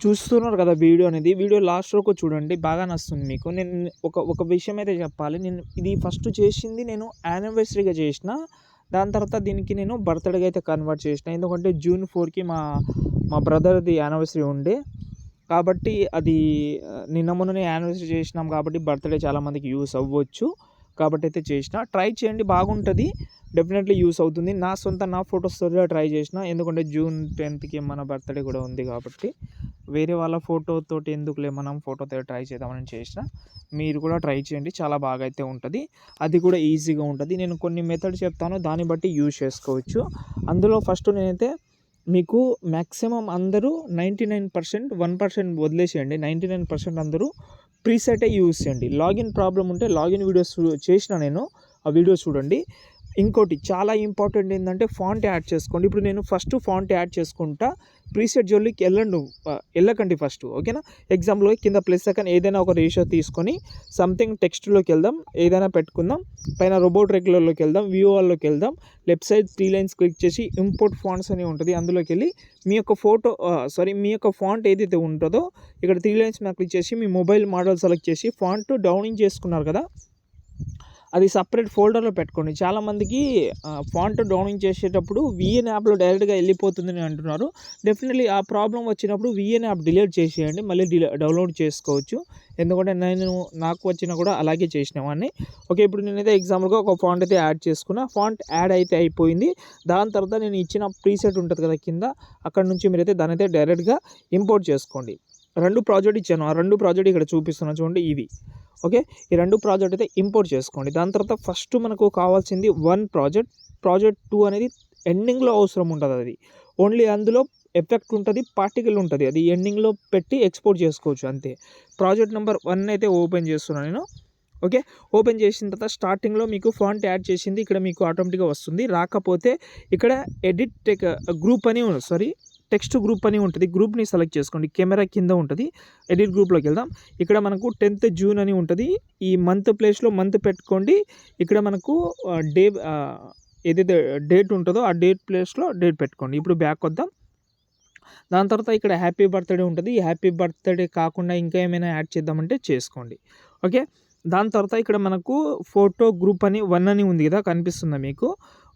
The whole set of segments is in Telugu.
చూస్తున్నారు కదా వీడియో అనేది. వీడియో లాస్ట్ వరకు చూడండి, బాగా నచ్చుతుంది మీకు. నేను ఒక విషయం అయితే చెప్పాలి. నేను ఇది ఫస్ట్ చేసింది నేను యానివర్సరీగా చేసిన. దాని తర్వాత దీనికి నేను బర్త్డేగా అయితే కన్వర్ట్ చేసిన. ఎందుకంటే జూన్ 4కి మా బ్రదర్ది యానివర్సరీ ఉండే కాబట్టి అది నిన్న మొన్ననే యానివర్సరీ చేసినాం కాబట్టి బర్త్డే చాలామందికి యూస్ అవ్వచ్చు కాబట్టి అయితే చేసిన. ట్రై చేయండి, బాగుంటుంది, డెఫినెట్లీ యూస్ అవుతుంది. నా ఫొటోస్తో ట్రై చేసిన, ఎందుకంటే జూన్ 10కి మన బర్త్డే కూడా ఉంది కాబట్టి వేరే వాళ్ళ ఫోటోతోటి ఎందుకులే, మనం ఫోటోతో ట్రై చేద్దామని చేసిన. మీరు కూడా ట్రై చేయండి, చాలా బాగా అయితే ఉంటుంది, అది కూడా ఈజీగా ఉంటుంది. నేను కొన్ని మెథడ్ చెప్తాను, దాన్ని బట్టి యూజ్ చేసుకోవచ్చు. అందులో ఫస్ట్ నేనైతే మీకు మ్యాక్సిమం అందరూ 99%, 1% వదిలేసేయండి. 99% అందరూ ప్రీసెటే యూజ్ చేయండి. లాగిన్ ప్రాబ్లం ఉంటే లాగిన్ వీడియోస్ చేసిన నేను, ఆ వీడియోస్ చూడండి. ఇంకోటి చాలా ఇంపార్టెంట్ ఏంటంటే ఫాంట్ యాడ్ చేసుకోండి. ఇప్పుడు నేను ఫస్ట్ ఫాంట్ యాడ్ చేసుకుంటా, ప్రీసెట్ జోలికి వెళ్ళకండి ఫస్ట్, ఓకేనా. ఎగ్జాంపుల్గా కింద ప్లస్ సెకండ్ ఏదైనా ఒక రేషియో తీసుకొని సంథింగ్ టెక్స్ట్లోకి వెళ్దాం, ఏదైనా పెట్టుకుందాం. పైన రోబోట్ రెగ్యులర్లోకి వెళ్దాం, వ్యూవర్లోకి వెళ్దాం, లెఫ్ట్ సైడ్ 3 లైన్స్ క్లిక్ చేసి ఇంపోర్ట్ ఫాంట్స్ అని ఉంటుంది, అందులోకి వెళ్ళి మీ యొక్క ఫాంట్ ఏదైతే ఉంటుందో ఇక్కడ 3 లైన్స్ మీద క్లిక్ చేసి మీ మొబైల్ మోడల్ సెలెక్ట్ చేసి ఫాంట్ డౌనింగ్ చేసుకున్నారు కదా, అది సపరేట్ ఫోల్డర్లో పెట్టుకోండి. చాలామందికి ఫాంట్ డౌనింగ్ చేసేటప్పుడు విఎన్ యాప్లో డైరెక్ట్గా వెళ్ళిపోతుందని అంటున్నారు. డెఫినెట్లీ ఆ ప్రాబ్లం వచ్చినప్పుడు విఎన్ యాప్ డిలీట్ చేసేయండి, మళ్ళీ డౌన్లోడ్ చేసుకోవచ్చు. ఎందుకంటే నాకు వచ్చినా కూడా అలాగే చేసినవాడిని. ఓకే, ఇప్పుడు నేనైతే ఎగ్జాంపుల్గా ఒక ఫాంట్ అయితే యాడ్ చేసుకున్నా. ఫాంట్ యాడ్ అయితే అయిపోయింది. దాని తర్వాత నేను ఇచ్చిన ప్రీసెట్ ఉంటుంది కదా కింద, అక్కడ నుంచి మీరైతే దాని అయితే డైరెక్ట్గా ఇంపోర్ట్ చేసుకోండి. 2 ప్రాజెక్ట్ ఇచ్చాను, ఆ 2 ప్రాజెక్ట్ ఇక్కడ చూపిస్తున్నాను చూడండి, ఇవి. ఓకే, ఈ 2 ప్రాజెక్ట్ అయితే ఇంపోర్ట్ చేసుకోండి. దాని తర్వాత ఫస్ట్ మనకు కావాల్సింది 1 ప్రాజెక్ట్ 2 అనేది ఎండింగ్లో అవసరం ఉంటుంది. అది ఓన్లీ అందులో ఎఫెక్ట్ ఉంటుంది, పార్టికల్ ఉంటుంది, అది ఎండింగ్లో పెట్టి ఎక్స్పోర్ట్ చేసుకోవచ్చు అంతే. ప్రాజెక్ట్ నెంబర్ 1 అయితే ఓపెన్ చేస్తున్నాను నేను. ఓకే, ఓపెన్ చేసిన తర్వాత స్టార్టింగ్లో మీకు ఫాంట్ యాడ్ చేసింది ఇక్కడ మీకు ఆటోమేటిక్గా వస్తుంది. రాకపోతే ఇక్కడ ఎడిట్ గ్రూప్ అని టెక్స్ట్ గ్రూప్ అని ఉంటుంది, గ్రూప్ని సెలెక్ట్ చేసుకోండి. కెమెరా కింద ఉంటుంది, ఎడిట్ గ్రూప్లోకి వెళ్దాం. ఇక్కడ మనకు 10th జూన్ అని ఉంటుంది, ఈ మంత్ ప్లేస్లో మంత్ పెట్టుకోండి. ఇక్కడ మనకు ఏదైతే డేట్ ఉంటుందో ఆ డేట్ ప్లేస్లో డేట్ పెట్టుకోండి. ఇప్పుడు బ్యాక్ వద్దాం. దాని తర్వాత ఇక్కడ హ్యాపీ బర్త్డే ఉంటుంది, ఈ హ్యాపీ బర్త్డే కాకుండా ఇంకా ఏమైనా యాడ్ చేద్దామంటే చేసుకోండి. ఓకే, దాని తర్వాత ఇక్కడ మనకు ఫోటో గ్రూప్ అని 1 అని ఉంది కదా, కనిపిస్తుందా మీకు?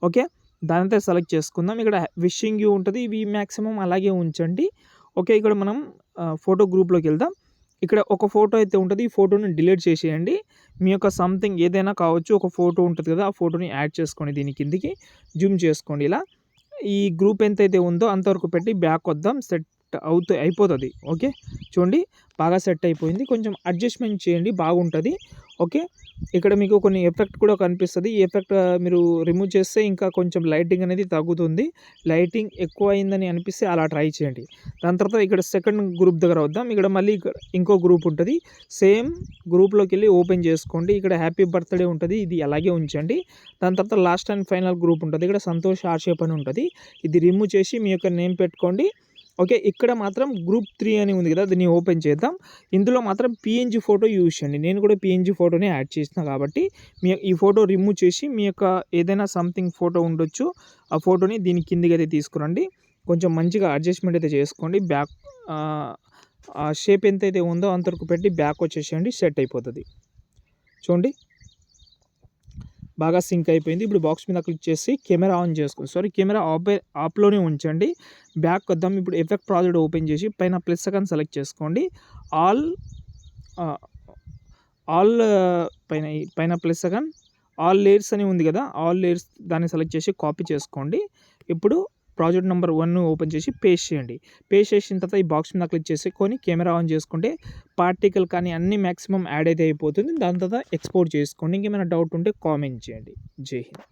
ఓకే, దానితో సెలెక్ట్ చేసుకుందాం. ఇక్కడ విషింగ్ యూ ఉంటుంది, ఇవి మ్యాక్సిమం అలాగే ఉంచండి. ఓకే, ఇక్కడ మనం ఫోటో గ్రూప్లోకి వెళ్దాం. ఇక్కడ ఒక ఫోటో అయితే ఉంటుంది, ఈ ఫోటోని డిలీట్ చేసేయండి. మీ యొక్క సంథింగ్ ఏదైనా కావచ్చు, ఒక ఫోటో ఉంటుంది కదా, ఆ ఫోటోని యాడ్ చేసుకోండి, దీని కిందికి జూమ్ చేసుకోండి. ఇలా ఈ గ్రూప్ ఎంతైతే ఉందో అంతవరకు పెట్టి బ్యాక్ వద్దాం, సెట్ అయిపోతుంది. ఓకే, చూడండి బాగా సెట్ అయిపోయింది. కొంచెం అడ్జస్ట్మెంట్ చేయండి, బాగుంటుంది. ఓకే, ఇక్కడ మీకు కొన్ని ఎఫెక్ట్ కూడా కనిపిస్తుంది. ఈ ఎఫెక్ట్ మీరు రిమూవ్ చేస్తే ఇంకా కొంచెం లైటింగ్ అనేది తగ్గుతుంది. లైటింగ్ ఎక్కువ అయిందని అనిపిస్తే అలా ట్రై చేయండి. దాని తర్వాత ఇక్కడ సెకండ్ గ్రూప్ దగ్గర వద్దాం. ఇక్కడ మళ్ళీ ఇంకో గ్రూప్ ఉంటుంది, సేమ్ గ్రూప్లోకి వెళ్ళి ఓపెన్ చేసుకోండి. ఇక్కడ హ్యాపీ బర్త్డే ఉంటుంది, ఇది అలాగే ఉంచండి. దాని తర్వాత లాస్ట్ అండ్ ఫైనల్ గ్రూప్ ఉంటుంది, ఇక్కడ సంతోష్ ఆర్షేప్ అని ఉంటుంది, ఇది రిమూవ్ చేసి మీ యొక్క నేమ్ పెట్టుకోండి. ఓకే, ఇక్కడ మాత్రం గ్రూప్ 3 అని ఉంది కదా, దీన్ని ఓపెన్ చేద్దాం. ఇందులో మాత్రం పిఎన్జీ ఫోటో యూజ్ చేయండి. నేను కూడా పిఎన్జీ ఫోటోని యాడ్ చేసిన కాబట్టి ఈ ఫోటో రిమూవ్ చేసి మీ యొక్క ఏదైనా సంథింగ్ ఫోటో ఉండొచ్చు, ఆ ఫోటోని దీని కిందికి అయితే తీసుకురండి. కొంచెం మంచిగా అడ్జస్ట్మెంట్ అయితే చేసుకోండి. బ్యాక్ ఆ షేప్ ఎంతైతే ఉందో అంతవరకు పెట్టి బ్యాక్ వచ్చేసేయండి, సెట్ అయిపోతుంది. చూడండి బాగా సింక్ అయిపోయింది. ఇప్పుడు బాక్స్ మీద క్లిక్ చేసి కెమెరా ఆన్ చేసుకోండి, కెమెరా ఆఫ్లోనే ఉంచండి. బ్యాక్ వద్దాం. ఇప్పుడు ఎఫెక్ట్ ప్రాజెక్ట్ ఓపెన్ చేసి పైన ప్లస్ సెకండ్ సెలెక్ట్ చేసుకోండి. ఆల్ పైన ప్లస్ సెకండ్ ఆల్ లేయర్స్ అని ఉంది కదా, ఆల్ లేయర్స్ దాన్ని సెలెక్ట్ చేసి కాపీ చేసుకోండి. ఇప్పుడు ప్రాజెక్ట్ నెంబర్ 1 ఓపెన్ చేసి పేస్ట్ చేయండి. పేస్ట్ చేసిన తర్వాత ఈ బాక్స్ మీద క్లిక్ చేసుకొని కెమెరా ఆన్ చేసుకుంటే పార్టికల్ కానీ అన్ని మ్యాక్సిమం యాడ్ అయితే అయిపోతుంది. దాని తర్వాత ఎక్స్పోర్ట్ చేసుకోండి. ఇంకేమైనా డౌట్ ఉంటే కామెంట్ చేయండి. జై హింద్.